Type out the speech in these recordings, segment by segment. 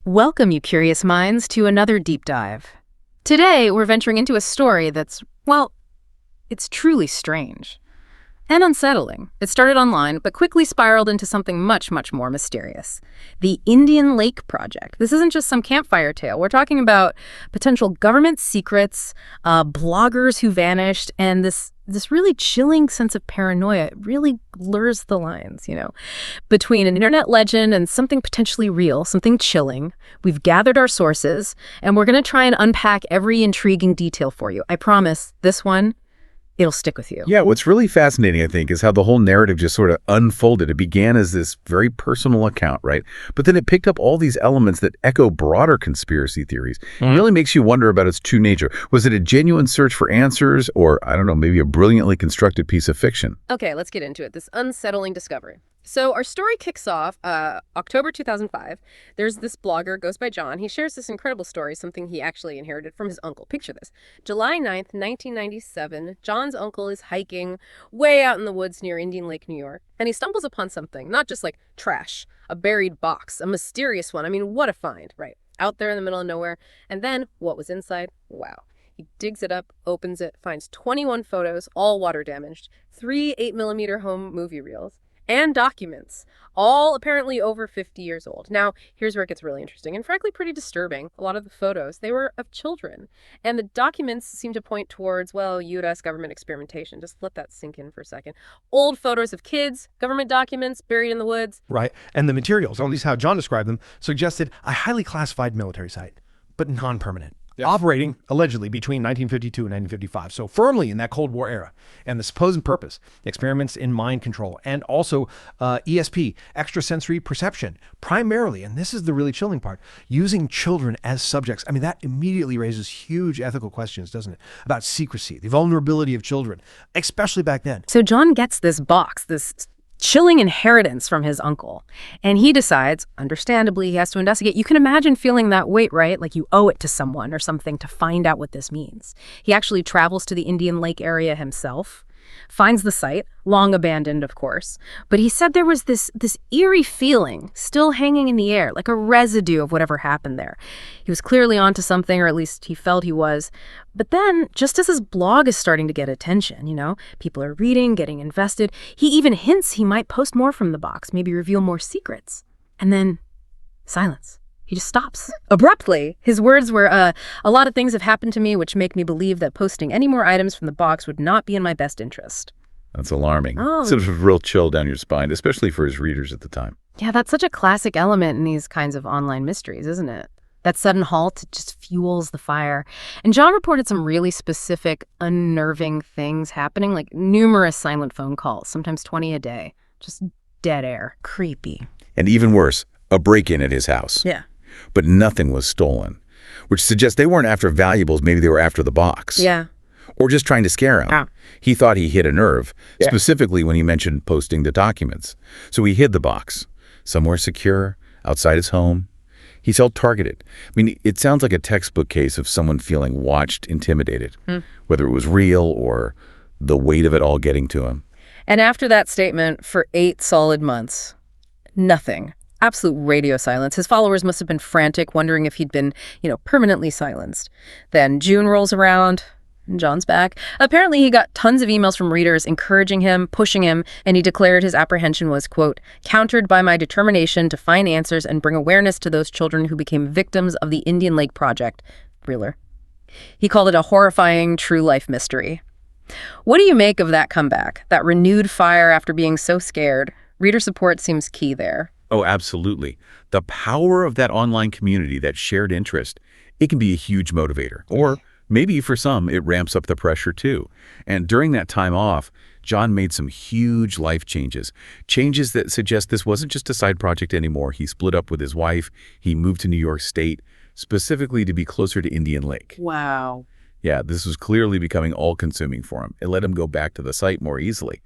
Welcome, you curious minds, to another deep dive. Today, we're venturing into a story that's, well, it's truly strange and unsettling. It started online, but quickly spiraled into something much, much more mysterious. The Indian Lake Project. This isn't just some campfire tale. We're talking about potential government secrets, bloggers who vanished, and this really chilling sense of paranoia. It really blurs the lines, between an internet legend and something potentially real, something chilling. We've gathered our sources, and we're going to try and unpack every intriguing detail for you. I promise, this one, it'll stick with you. Yeah, what's really fascinating, I think, is how the whole narrative just sort of unfolded. It began as this very personal account, right? But then it picked up all these elements that echo broader conspiracy theories. It really makes you wonder about its true nature. Was it a genuine search for answers or, I don't know, maybe a brilliantly constructed piece of fiction? Okay, let's get into it. This unsettling discovery. So our story kicks off October 2005. There's this blogger, goes by John. He shares this incredible story, something he actually inherited from his uncle. Picture this. July 9th, 1997, John's uncle is hiking way out in the woods near Indian Lake, New York, and he stumbles upon something, not just like trash, a buried box, a mysterious one. I mean, what a find, right? Out there in the middle of nowhere. And then what was inside? Wow. He digs it up, opens it, finds 21 photos, all water damaged, 3 8mm home movie reels, and documents, all apparently over 50 years old. Now, here's where it gets really interesting and frankly pretty disturbing. A lot of the photos, they were of children. And the documents seem to point towards, well, U.S. government experimentation. Just let that sink in for a second. Old photos of kids, government documents buried in the woods. Right. And the materials, or at least how John described them, suggested a highly classified military site, but non-permanent. Operating allegedly between 1952 and 1955, so firmly in that Cold War era. And the supposed purpose, experiments in mind control, and also ESP, extrasensory perception, primarily, and this is the really chilling part, using children as subjects. I mean, that immediately raises huge ethical questions, doesn't it? About secrecy, the vulnerability of children, especially back then. So John gets this box, this chilling inheritance from his uncle. And he decides, understandably, he has to investigate. You can imagine feeling that weight, right? Like you owe it to someone or something to find out what this means. He actually travels to the Indian Lake area himself, finds the site, long abandoned, of course. But he said there was this eerie feeling still hanging in the air, like a residue of whatever happened there. He was clearly onto something, or at least he felt he was. But then, just as his blog is starting to get attention, people are reading, getting invested, he even hints he might post more from the box, maybe reveal more secrets. And then, silence. He just stops. Abruptly, his words were, a lot of things have happened to me which make me believe that posting any more items from the box would not be in my best interest. That's alarming. Oh. Sort of a real chill down your spine, especially for his readers at the time. Yeah, that's such a classic element in these kinds of online mysteries, isn't it? That sudden halt just fuels the fire. And John reported some really specific, unnerving things happening, like numerous silent phone calls, sometimes 20 a day. Just dead air. Creepy. And even worse, a break-in at his house. Yeah. But nothing was stolen, which suggests they weren't after valuables. Maybe they were after the box. Yeah. Or just trying to scare him. He thought he hit a nerve, specifically when he mentioned posting the documents. So he hid the box, somewhere secure, outside his home. He felt targeted. I mean, it sounds like a textbook case of someone feeling watched, intimidated, whether it was real or the weight of it all getting to him. And after that statement, for 8 solid months, nothing. Absolute radio silence. His followers must have been frantic, wondering if he'd been, permanently silenced. Then June rolls around, and John's back. Apparently, he got tons of emails from readers encouraging him, pushing him, and he declared his apprehension was, quote, countered by my determination to find answers and bring awareness to those children who became victims of the Indian Lake Project. Thriller. He called it a horrifying true-life mystery. What do you make of that comeback, that renewed fire after being so scared? Reader support seems key there. Oh, absolutely. The power of that online community, that shared interest, it can be a huge motivator. Or maybe for some, it ramps up the pressure too. And during that time off, John made some huge life changes. Changes that suggest this wasn't just a side project anymore. He split up with his wife. He moved to New York State, specifically to be closer to Indian Lake. Wow. Yeah, this was clearly becoming all-consuming for him. It let him go back to the site more easily.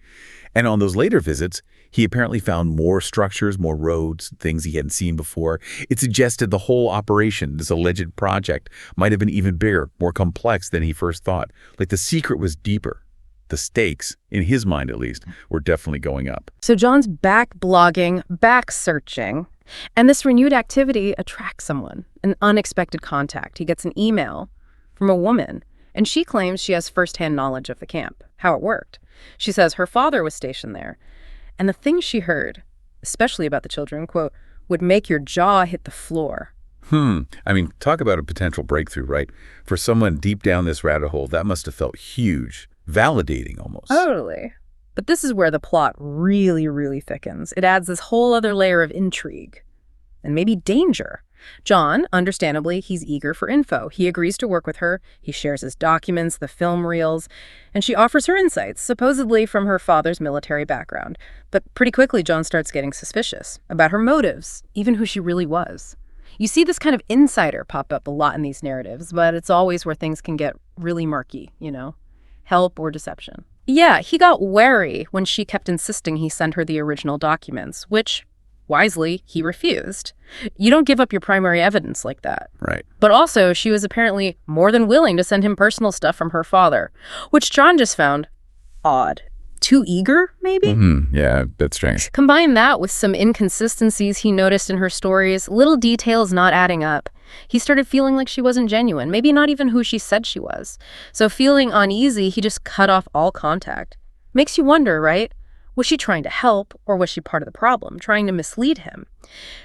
And on those later visits, he apparently found more structures, more roads, things he hadn't seen before. It suggested the whole operation, this alleged project, might have been even bigger, more complex than he first thought. Like the secret was deeper the stakes, in his mind at least, were definitely going up. So John's back blogging, back searching, and this renewed activity attracts someone, an unexpected contact. He gets an email from a woman, and she claims she has firsthand knowledge of the camp, how it worked. She says her father was stationed there, and the things she heard, especially about the children, quote, would make your jaw hit the floor. I mean, talk about a potential breakthrough, right? For someone deep down this rabbit hole, that must have felt huge, validating almost. Totally. But this is where the plot really, really thickens. It adds this whole other layer of intrigue and maybe danger. John, understandably, he's eager for info. He agrees to work with her. He shares his documents, the film reels, and she offers her insights, supposedly from her father's military background. But pretty quickly, John starts getting suspicious about her motives, even who she really was. You see this kind of insider pop up a lot in these narratives, but it's always where things can get really murky, help or deception. Yeah, he got wary when she kept insisting he send her the original documents, which, wisely, he refused. You don't give up your primary evidence like that. Right. But also, she was apparently more than willing to send him personal stuff from her father, which John just found odd. Too eager, maybe? Yeah, that's strange. Combine that with some inconsistencies he noticed in her stories, little details not adding up. He started feeling like she wasn't genuine, maybe not even who she said she was. So feeling uneasy, he just cut off all contact. Makes you wonder, right? Was she trying to help, or was she part of the problem, trying to mislead him?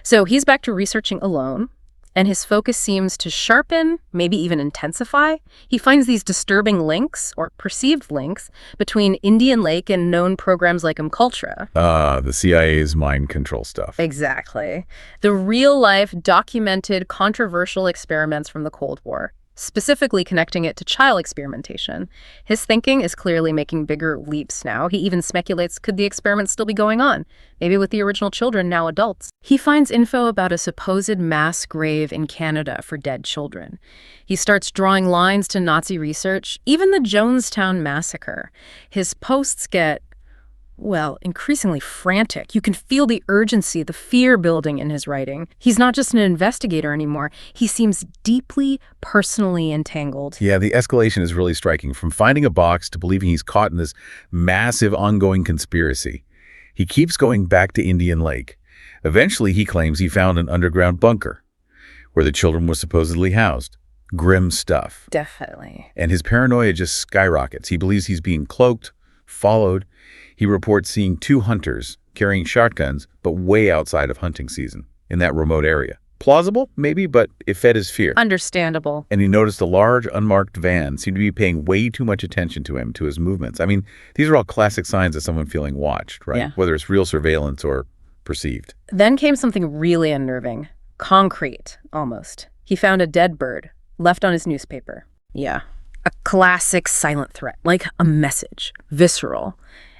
So he's back to researching alone, and his focus seems to sharpen, maybe even intensify. He finds these disturbing links, or perceived links, between Indian Lake and known programs like MKUltra. The CIA's mind control stuff. Exactly. The real-life, documented, controversial experiments from the Cold War, specifically connecting it to child experimentation. His thinking is clearly making bigger leaps now. He even speculates, could the experiment still be going on? Maybe with the original children, now adults. He finds info about a supposed mass grave in Canada for dead children. He starts drawing lines to Nazi research, even the Jonestown massacre. His posts get, increasingly frantic. You can feel the urgency, the fear building in his writing. He's not just an investigator anymore. He seems deeply, personally entangled. Yeah, the escalation is really striking, from finding a box to believing he's caught in this massive ongoing conspiracy. He keeps going back to Indian Lake. Eventually, he claims he found an underground bunker where the children were supposedly housed. Grim stuff. Definitely. And his paranoia just skyrockets. He believes he's being cloaked, followed. He reports seeing 2 hunters carrying shotguns, but way outside of hunting season, in that remote area. Plausible, maybe, but it fed his fear. Understandable. And he noticed a large, unmarked van seemed to be paying way too much attention to him, to his movements. I mean, these are all classic signs of someone feeling watched, right? Yeah. Whether it's real surveillance or perceived. Then came something really unnerving. Concrete, almost. He found a dead bird, left on his newspaper. Yeah. A classic silent threat, like a message. Visceral.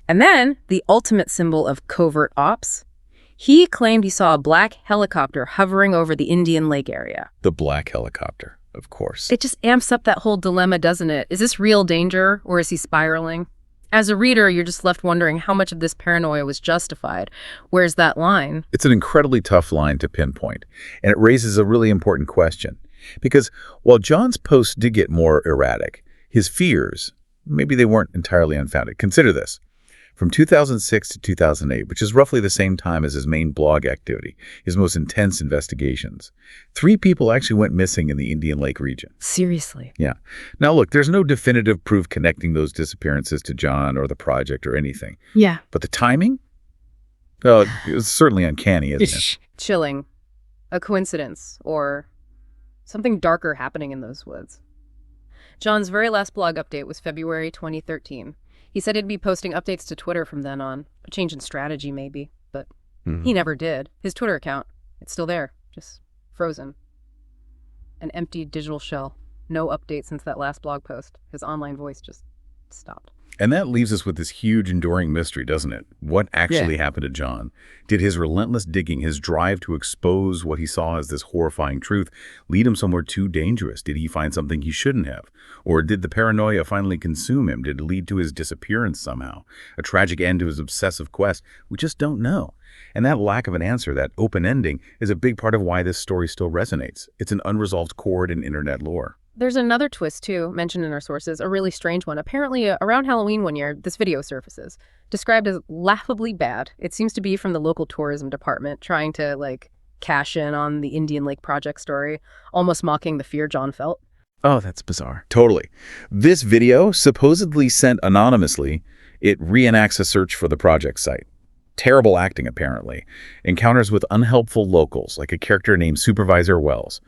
And then, the ultimate symbol of covert ops, he claimed he saw a black helicopter hovering over the Indian Lake area. The black helicopter, of course. It just amps up that whole dilemma, doesn't it? Is this real danger, or is he spiraling? As a reader, you're just left wondering how much of this paranoia was justified. Where's that line? It's an incredibly tough line to pinpoint, and it raises a really important question. Because while John's posts did get more erratic, his fears, maybe they weren't entirely unfounded. Consider this. From 2006 to 2008, which is roughly the same time as his main blog activity, his most intense investigations, 3 people actually went missing in the Indian Lake region. Seriously? Yeah. Now, look, there's no definitive proof connecting those disappearances to John or the project or anything. Yeah. But the timing? Well, it was certainly uncanny, isn't it? Chilling. A coincidence, or something darker happening in those woods. John's very last blog update was February 2013. He said he'd be posting updates to Twitter from then on. A change in strategy, maybe. But he never did. His Twitter account, it's still there. Just frozen. An empty digital shell. No update since that last blog post. His online voice just stopped. And that leaves us with this huge enduring mystery, doesn't it? What actually happened to John? Did his relentless digging, his drive to expose what he saw as this horrifying truth, lead him somewhere too dangerous? Did he find something he shouldn't have? Or did the paranoia finally consume him? Did it lead to his disappearance somehow? A tragic end to his obsessive quest? We just don't know. And that lack of an answer, that open ending, is a big part of why this story still resonates. It's an unresolved chord in internet lore. There's another twist, too, mentioned in our sources, a really strange one. Apparently, around Halloween one year, this video surfaces, described as laughably bad. It seems to be from the local tourism department trying to, like, cash in on the Indian Lake Project story, almost mocking the fear John felt. Oh, that's bizarre. Totally. This video, supposedly sent anonymously, it reenacts a search for the project site. Terrible acting, apparently. Encounters with unhelpful locals, like a character named Supervisor Wells.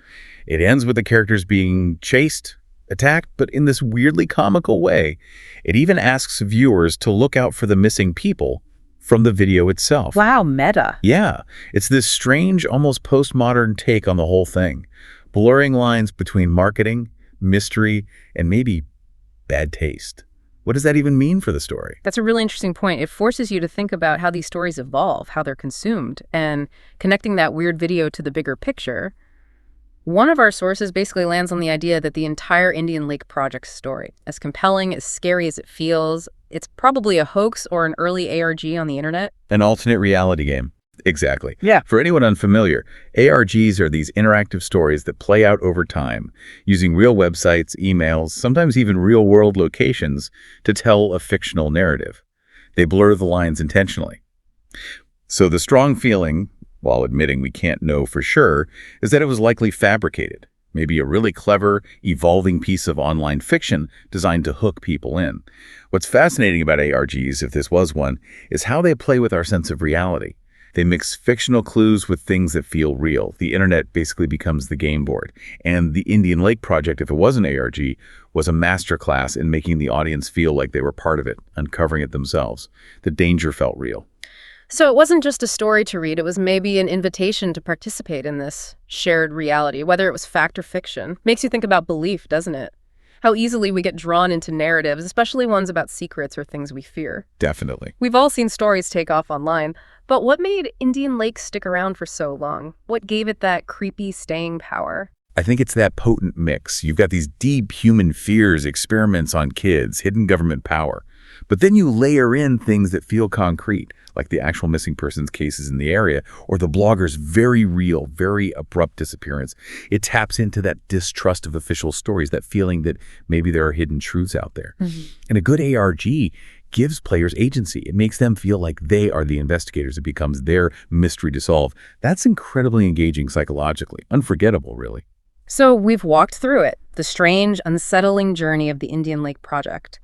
It ends with the characters being chased, attacked, but in this weirdly comical way. It even asks viewers to look out for the missing people from the video itself. Wow, meta. Yeah, it's this strange, almost postmodern take on the whole thing, blurring lines between marketing, mystery, and maybe bad taste. What does that even mean for the story? That's a really interesting point. It forces you to think about how these stories evolve, how they're consumed, and connecting that weird video to the bigger picture. One of our sources basically lands on the idea that the entire Indian Lake Project story, as compelling, as scary as it feels, it's probably a hoax or an early ARG on the internet. An alternate reality game. Exactly. Yeah. For anyone unfamiliar, ARGs are these interactive stories that play out over time, using real websites, emails, sometimes even real-world locations to tell a fictional narrative. They blur the lines intentionally. So the strong feeling, while admitting we can't know for sure, is that it was likely fabricated. Maybe a really clever, evolving piece of online fiction designed to hook people in. What's fascinating about ARGs, if this was one, is how they play with our sense of reality. They mix fictional clues with things that feel real. The internet basically becomes the game board. And the Indian Lake Project, if it was an ARG, was a masterclass in making the audience feel like they were part of it, uncovering it themselves. The danger felt real. So it wasn't just a story to read, it was maybe an invitation to participate in this shared reality, whether it was fact or fiction. Makes you think about belief, doesn't it? How easily we get drawn into narratives, especially ones about secrets or things we fear. Definitely. We've all seen stories take off online, but what made Indian Lake stick around for so long? What gave it that creepy staying power? I think it's that potent mix. You've got these deep human fears, experiments on kids, hidden government power. But then you layer in things that feel concrete, like the actual missing persons cases in the area, or the blogger's very real, very abrupt disappearance. It taps into that distrust of official stories, that feeling that maybe there are hidden truths out there. And a good ARG gives players agency. It makes them feel like they are the investigators. It becomes their mystery to solve. That's incredibly engaging psychologically. Unforgettable, really. So we've walked through it, the strange, unsettling journey of the Indian Lake Project.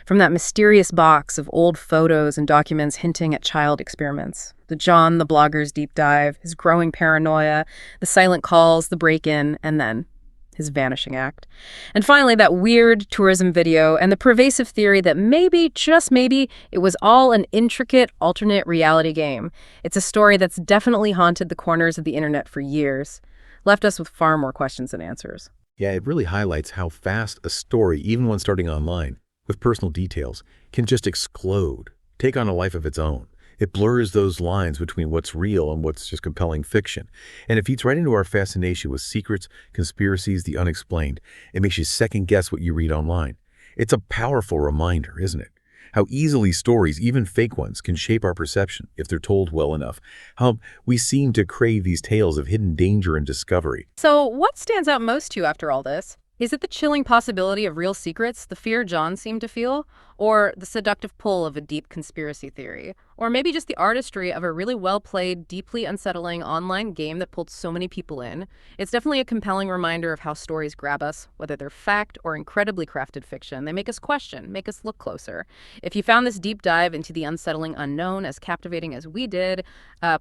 From that mysterious box of old photos and documents hinting at child experiments, the John, the blogger's deep dive, his growing paranoia, the silent calls, the break-in, and then his vanishing act. And finally, that weird tourism video and the pervasive theory that maybe, just maybe, it was all an intricate alternate reality game. It's a story that's definitely haunted the corners of the internet for years. Left us with far more questions than answers. Yeah, it really highlights how fast a story, even when starting online, with personal details, can just explode, take on a life of its own. It blurs those lines between what's real and what's just compelling fiction. And it feeds right into our fascination with secrets, conspiracies, the unexplained. It makes you second-guess what you read online. It's a powerful reminder, isn't it? How easily stories, even fake ones, can shape our perception if they're told well enough. How we seem to crave these tales of hidden danger and discovery. So what stands out most to you after all this? Is it the chilling possibility of real secrets, the fear John seemed to feel, or the seductive pull of a deep conspiracy theory? Or maybe just the artistry of a really well-played, deeply unsettling online game that pulled so many people in? It's definitely a compelling reminder of how stories grab us, whether they're fact or incredibly crafted fiction. They make us question, make us look closer. If you found this deep dive into the unsettling unknown as captivating as we did,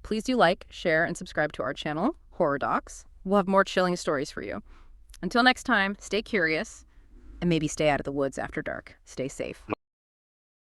please do like, share, and subscribe to our channel, Horror Docs. We'll have more chilling stories for you. Until next time, stay curious, and maybe stay out of the woods after dark. Stay safe.